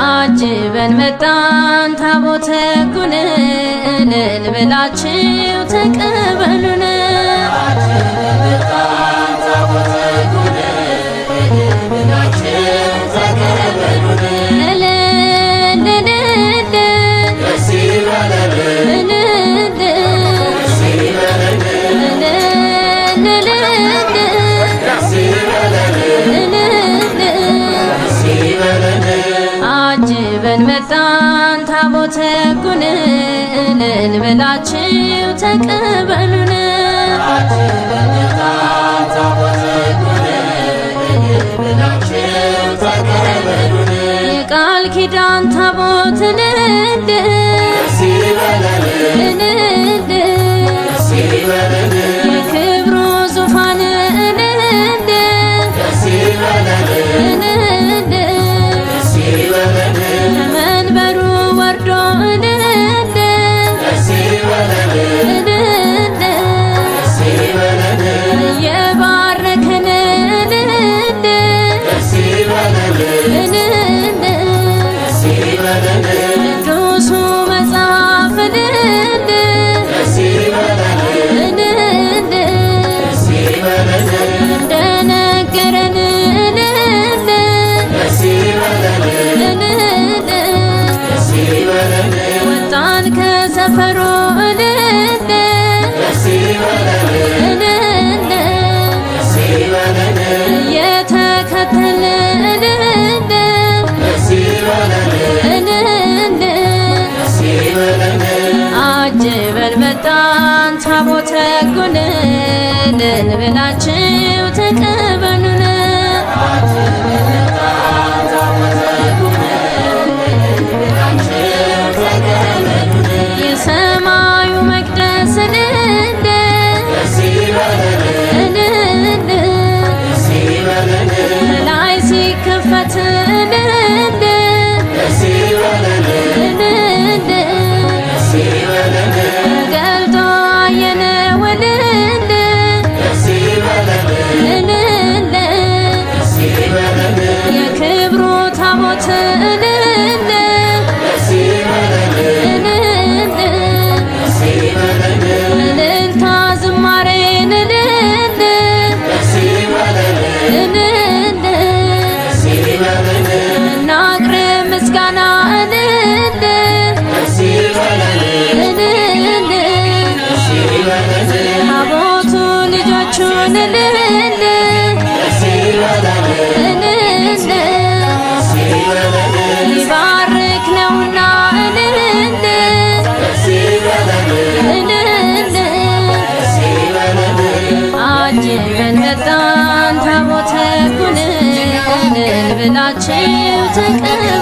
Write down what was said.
አጅበን መጣን ታቦተ ሕጉን እልል ብላችሁ ተቀበሉን። አጅበን መጣን ታቦተ ሕጉን እልል ብላችሁ ተቀበሉን። የቃል ኪዳን ታቦት እልል እልል የክብሩ ዙፋን እልል እልል ከመንበሩ ወርዶ እልል እልል እየባረከን እልል እልል ቅዱሱ መጽሐፍ እልል እልል እንደነገረን ወጣን ከሰፈሩ እልል እልል እየተከተልን እልል እልል አጅበን መጣን ታቦተ ሕጉን እልል ብላችሁ ተቀበሉን። የሰማዩ መቅደስ እልል እልል ላይ ሲከፈት እልል እልል ገልጦ አየነው እልል እልል የክብሩ ታቦት እልል እልልታ ዝማሬን እልል እልል እናቅርብ ምስጋና እልል እልል ታቦቱ ልጆቹን እልል እልል ሊባርክ ነውና እልል እልል አጅበን መጣን ታቦተ ሕጉን እልል ብላችሁ ተቀበሉን።